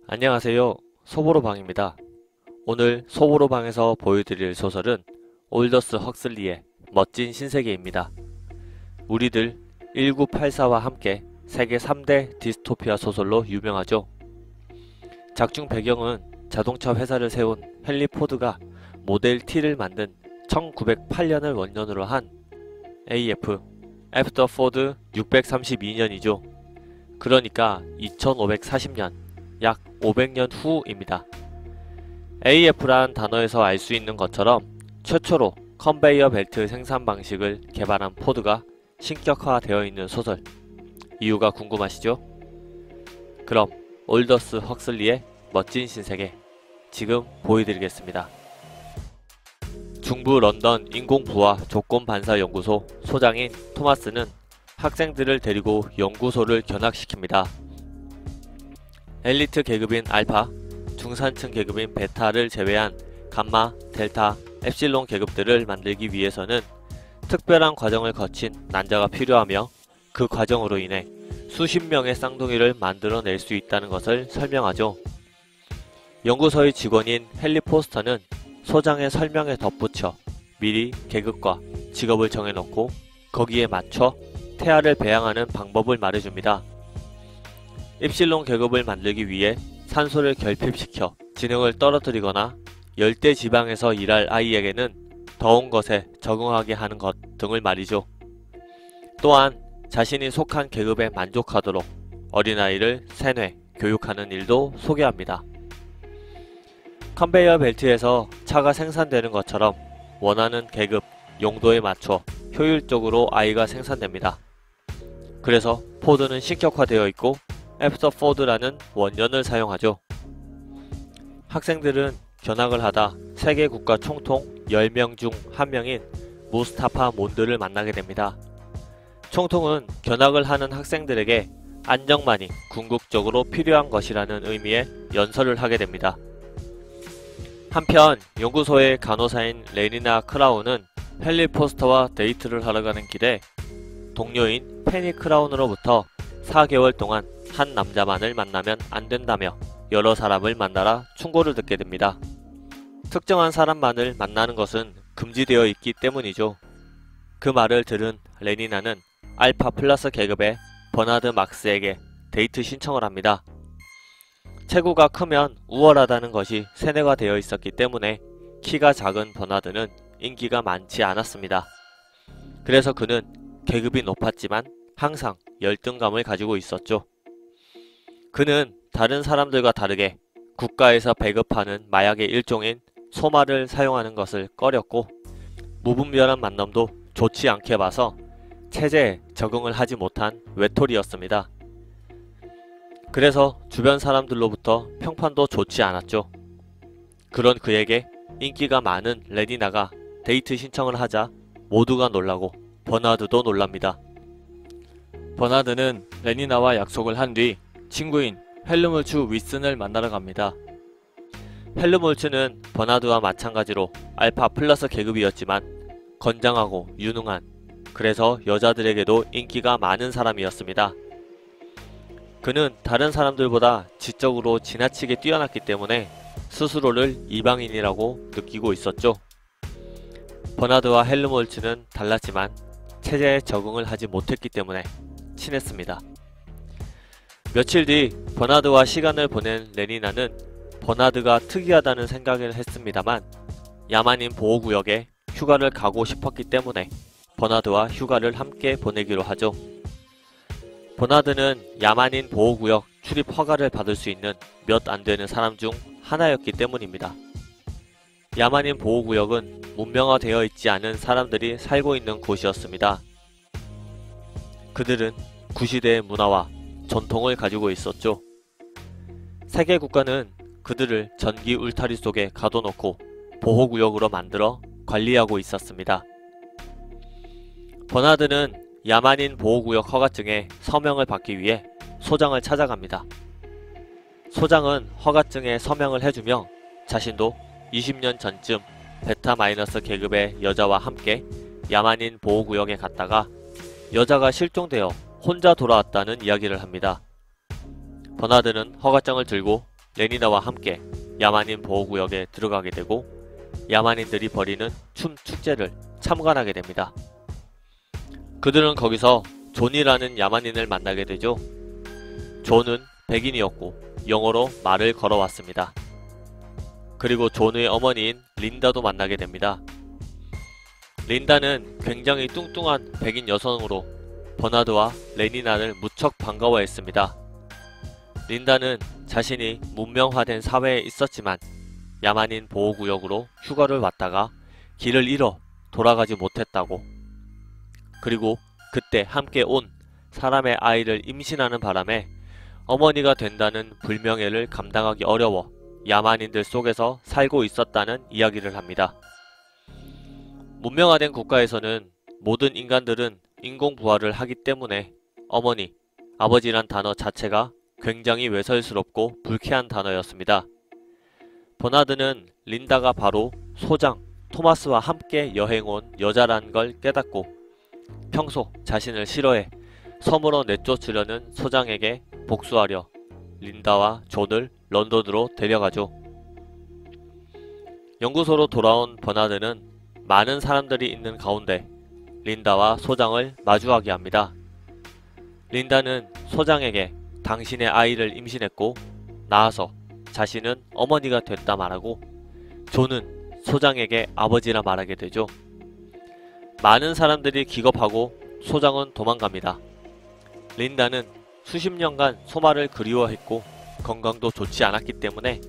안녕하세요. 소보로방입니다. 오늘 소보로방에서 보여드릴 소설은 올더스 헉슬리의 멋진 신세계입니다. 우리들 1984와 함께 세계 3대 디스토피아 소설로 유명하죠. 작중 배경은 자동차 회사를 세운 헨리 포드가 모델 T를 만든 1908년을 원년으로 한 AF, After Ford 632년이죠. 그러니까 2540년, 약 500년 후입니다. AF란 단어에서 알 수 있는 것처럼 최초로 컨베이어 벨트 생산 방식을 개발한 포드가 신격화되어 있는 소설. 이유가 궁금하시죠? 그럼 올더스 헉슬리의 멋진 신세계 지금 보여드리겠습니다. 중부 런던 인공부화 조건반사연구소 소장인 토마스는 학생들을 데리고 연구소를 견학시킵니다. 엘리트 계급인 알파, 중산층 계급인 베타를 제외한 감마, 델타, 엡실론 계급들을 만들기 위해서는 특별한 과정을 거친 난자가 필요하며 그 과정으로 인해 수십 명의 쌍둥이를 만들어낼 수 있다는 것을 설명하죠. 연구소의 직원인 헨리 포스터는 소장의 설명에 덧붙여 미리 계급과 직업을 정해놓고 거기에 맞춰 태아를 배양하는 방법을 말해줍니다. 입실론 계급을 만들기 위해 산소를 결핍시켜 지능을 떨어뜨리거나 열대 지방에서 일할 아이에게는 더운 것에 적응하게 하는 것 등을 말이죠. 또한 자신이 속한 계급에 만족하도록 어린아이를 세뇌, 교육하는 일도 소개합니다. 컨베이어 벨트에서 차가 생산되는 것처럼 원하는 계급, 용도에 맞춰 효율적으로 아이가 생산됩니다. 그래서 포드는 신격화되어 있고 애프터 포드라는 원년을 사용하죠. 학생들은 견학을 하다 세계 국가 총통 10명 중 1명인 무스타파 몬드를 만나게 됩니다. 총통은 견학을 하는 학생들에게 안정만이 궁극적으로 필요한 것이라는 의미의 연설을 하게 됩니다. 한편 연구소의 간호사인 레니나 크라운은 헨리 포스터와 데이트를 하러 가는 길에 동료인 페니 크라운으로부터 4개월 동안 한 남자만을 만나면 안 된다며 여러 사람을 만나라 충고를 듣게 됩니다. 특정한 사람만을 만나는 것은 금지되어 있기 때문이죠. 그 말을 들은 레니나는 알파 플러스 계급의 버나드 막스에게 데이트 신청을 합니다. 체구가 크면 우월하다는 것이 세뇌가 되어 있었기 때문에 키가 작은 버나드는 인기가 많지 않았습니다. 그래서 그는 계급이 높았지만 항상 열등감을 가지고 있었죠. 그는 다른 사람들과 다르게 국가에서 배급하는 마약의 일종인 소마를 사용하는 것을 꺼렸고 무분별한 만남도 좋지 않게 봐서 체제에 적응을 하지 못한 외톨이였습니다. 그래서 주변 사람들로부터 평판도 좋지 않았죠. 그런 그에게 인기가 많은 레니나가 데이트 신청을 하자 모두가 놀라고 버나드도 놀랍니다. 버나드는 레니나와 약속을 한 뒤 친구인 헬르몰츠 윗슨을 만나러 갑니다. 헬르몰츠는 버나드와 마찬가지로 알파 플러스 계급이었지만 건장하고 유능한, 그래서 여자들에게도 인기가 많은 사람이었습니다. 그는 다른 사람들보다 지적으로 지나치게 뛰어났기 때문에 스스로를 이방인이라고 느끼고 있었죠. 버나드와 헬르몰츠는 달랐지만 체제에 적응을 하지 못했기 때문에 친했습니다. 며칠 뒤 버나드와 시간을 보낸 레니나는 버나드가 특이하다는 생각을 했습니다만 야만인 보호구역에 휴가를 가고 싶었기 때문에 버나드와 휴가를 함께 보내기로 하죠. 버나드는 야만인 보호구역 출입 허가를 받을 수 있는 몇 안 되는 사람 중 하나였기 때문입니다. 야만인 보호구역은 문명화되어 있지 않은 사람들이 살고 있는 곳이었습니다. 그들은 구시대의 문화와 전통을 가지고 있었죠. 세계 국가는 그들을 전기 울타리 속에 가둬놓고 보호구역으로 만들어 관리하고 있었습니다. 버나드는 야만인 보호구역 허가증에 서명을 받기 위해 소장을 찾아갑니다. 소장은 허가증에 서명을 해주며 자신도 20년 전쯤 베타 마이너스 계급의 여자와 함께 야만인 보호구역에 갔다가 여자가 실종되어 혼자 돌아왔다는 이야기를 합니다. 버나드는 허가증을 들고 레니나와 함께 야만인 보호구역에 들어가게 되고 야만인들이 벌이는 춤 축제를 참관하게 됩니다. 그들은 거기서 존이라는 야만인을 만나게 되죠. 존은 백인이었고 영어로 말을 걸어왔습니다. 그리고 존의 어머니인 린다도 만나게 됩니다. 린다는 굉장히 뚱뚱한 백인 여성으로 버나드와 레니나를 무척 반가워했습니다. 린다는 자신이 문명화된 사회에 있었지만 야만인 보호구역으로 휴가를 왔다가 길을 잃어 돌아가지 못했다고, 그리고 그때 함께 온 사람의 아이를 임신하는 바람에 어머니가 된다는 불명예를 감당하기 어려워 야만인들 속에서 살고 있었다는 이야기를 합니다. 문명화된 국가에서는 모든 인간들은 인공부화를 하기 때문에 어머니, 아버지란 단어 자체가 굉장히 외설스럽고 불쾌한 단어였습니다. 버나드는 린다가 바로 소장 토마스와 함께 여행 온 여자란 걸 깨닫고 평소 자신을 싫어해 섬으로 내쫓으려는 소장에게 복수하려 린다와 존을 런던으로 데려가죠. 연구소로 돌아온 버나드는 많은 사람들이 있는 가운데 린다와 소장을 마주하게 합니다. 린다는 소장에게 당신의 아이를 임신했고 낳아서 자신은 어머니가 됐다 말하고 존은 소장에게 아버지라 말하게 되죠. 많은 사람들이 기겁하고 소장은 도망갑니다. 린다는 수십 년간 소마를 그리워했고 건강도 좋지 않았기 때문에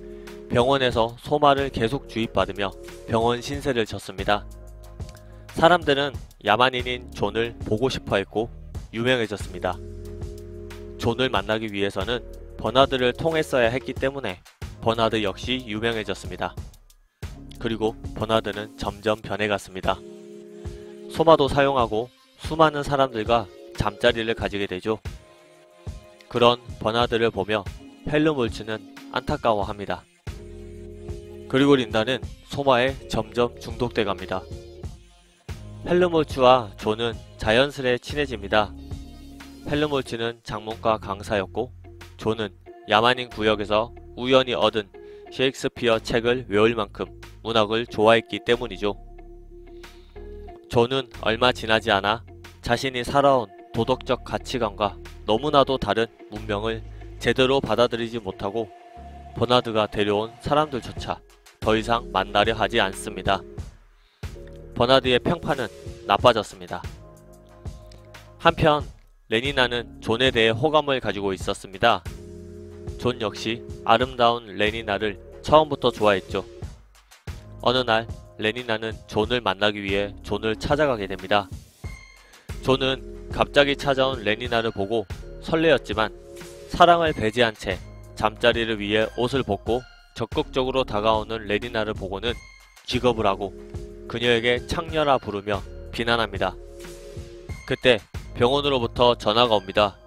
병원에서 소마를 계속 주입받으며 병원 신세를 졌습니다. 사람들은 야만인인 존을 보고 싶어 했고 유명해졌습니다. 존을 만나기 위해서는 버나드를 통했어야 했기 때문에 버나드 역시 유명해졌습니다. 그리고 버나드는 점점 변해갔습니다. 소마도 사용하고 수많은 사람들과 잠자리를 가지게 되죠. 그런 버나드를 보며 헬름홀츠는 안타까워합니다. 그리고 린다는 소마에 점점 중독돼 갑니다. 헬름홀츠와 존은 자연스레 친해집니다. 헬름홀츠는 작문과 강사였고 존은 야만인 구역에서 우연히 얻은 셰익스피어 책을 외울 만큼 문학을 좋아했기 때문이죠. 존은 얼마 지나지 않아 자신이 살아온 도덕적 가치관과 너무나도 다른 문명을 제대로 받아들이지 못하고 버나드가 데려온 사람들조차 더 이상 만나려 하지 않습니다. 버나드의 평판은 나빠졌습니다. 한편 레니나는 존에 대해 호감을 가지고 있었습니다. 존 역시 아름다운 레니나를 처음부터 좋아했죠. 어느 날 레니나는 존을 만나기 위해 존을 찾아가게 됩니다. 존은 갑자기 찾아온 레니나를 보고 설레었지만 사랑을 배제한 채 잠자리를 위해 옷을 벗고 적극적으로 다가오는 레니나를 보고는 기겁을 하고 그녀에게 창녀라 부르며 비난합니다. 그때 병원으로부터 전화가 옵니다.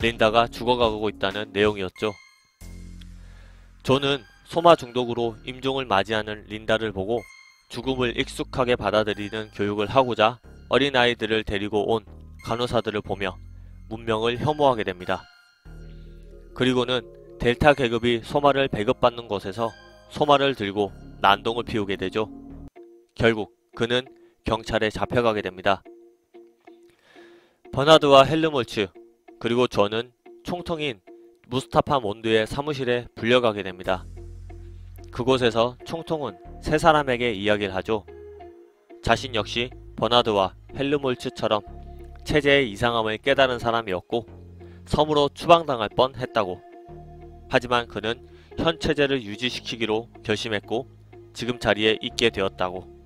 린다가 죽어가고 있다는 내용이었죠. 존은 소마 중독으로 임종을 맞이하는 린다를 보고 죽음을 익숙하게 받아들이는 교육을 하고자 어린아이들을 데리고 온 간호사들을 보며 문명을 혐오하게 됩니다. 그리고는 델타 계급이 소마를 배급받는 곳에서 소마를 들고 난동을 피우게 되죠. 결국 그는 경찰에 잡혀가게 됩니다. 버나드와 헬름홀츠 그리고 존은 총통인 무스타파 몬드의 사무실에 불려가게 됩니다. 그곳에서 총통은 세 사람에게 이야기를 하죠. 자신 역시 버나드와 헬름홀츠처럼 체제의 이상함을 깨달은 사람이었고 섬으로 추방당할 뻔했다고. 하지만 그는 현 체제를 유지시키기로 결심했고 지금 자리에 있게 되었다고.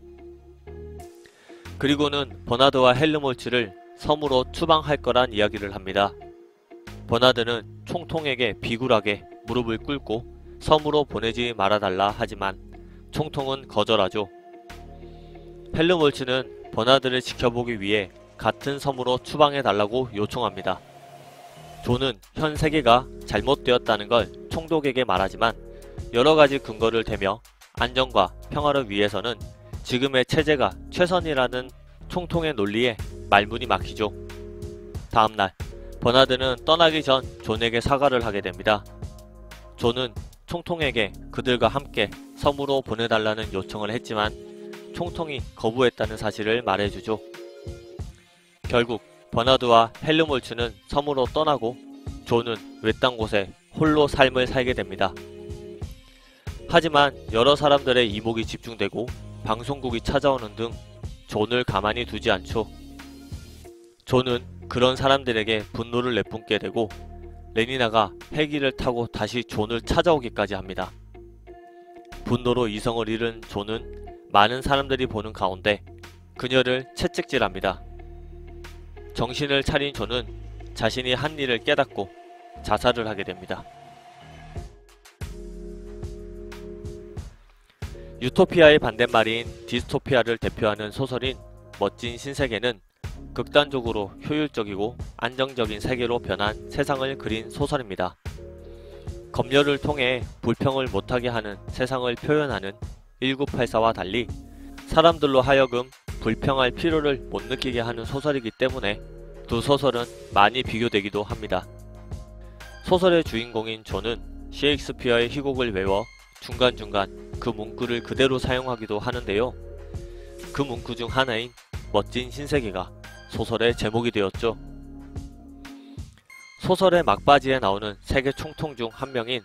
그리고는 버나드와 헬름홀츠를 섬으로 추방할 거란 이야기를 합니다. 버나드는 총통에게 비굴하게 무릎을 꿇고 섬으로 보내지 말아달라 하지만 총통은 거절하죠. 헬름홀츠는 버나드를 지켜보기 위해 같은 섬으로 추방해달라고 요청합니다. 존은 현 세계가 잘못되었다는 걸 총독에게 말하지만 여러가지 근거를 대며 안정과 평화를 위해서는 지금의 체제가 최선이라는 총통의 논리에 말문이 막히죠. 다음날 버나드는 떠나기 전 존에게 사과를 하게 됩니다. 존은 총통에게 그들과 함께 섬으로 보내달라는 요청을 했지만 총통이 거부했다는 사실을 말해주죠. 결국 버나드와 헬르몰츠는 섬으로 떠나고 존은 외딴 곳에 홀로 삶을 살게 됩니다. 하지만 여러 사람들의 이목이 집중되고 방송국이 찾아오는 등 존을 가만히 두지 않죠. 존은 그런 사람들에게 분노를 내뿜게 되고 레니나가 헬기를 타고 다시 존을 찾아오기까지 합니다. 분노로 이성을 잃은 존은 많은 사람들이 보는 가운데 그녀를 채찍질합니다. 정신을 차린 존은 자신이 한 일을 깨닫고 자살을 하게 됩니다. 유토피아의 반대말인 디스토피아를 대표하는 소설인 멋진 신세계는 극단적으로 효율적이고 안정적인 세계로 변한 세상을 그린 소설입니다. 검열을 통해 불평을 못하게 하는 세상을 표현하는 1984와 달리 사람들로 하여금 불평할 필요를 못 느끼게 하는 소설이기 때문에 두 소설은 많이 비교되기도 합니다. 소설의 주인공인 존은 셰익스피어의 희곡을 외워 중간중간 그 문구를 그대로 사용하기도 하는데요. 그 문구 중 하나인 멋진 신세계가 소설의 제목이 되었죠. 소설의 막바지에 나오는 세계 총통 중 한 명인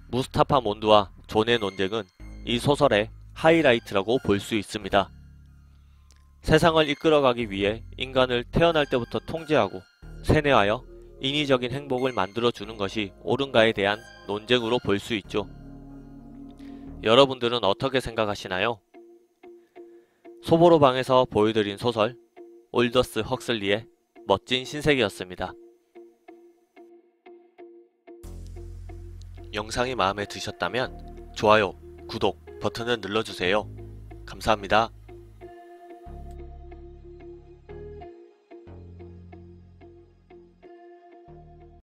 무스타파 몬드와 존의 논쟁은 이 소설의 하이라이트라고 볼 수 있습니다. 세상을 이끌어가기 위해 인간을 태어날 때부터 통제하고 세뇌하여 인위적인 행복을 만들어주는 것이 옳은가에 대한 논쟁으로 볼 수 있죠. 여러분들은 어떻게 생각하시나요? 소보로방에서 보여드린 소설 올더스 헉슬리의 멋진 신세계였습니다. 영상이 마음에 드셨다면 좋아요, 구독 버튼을 눌러주세요. 감사합니다.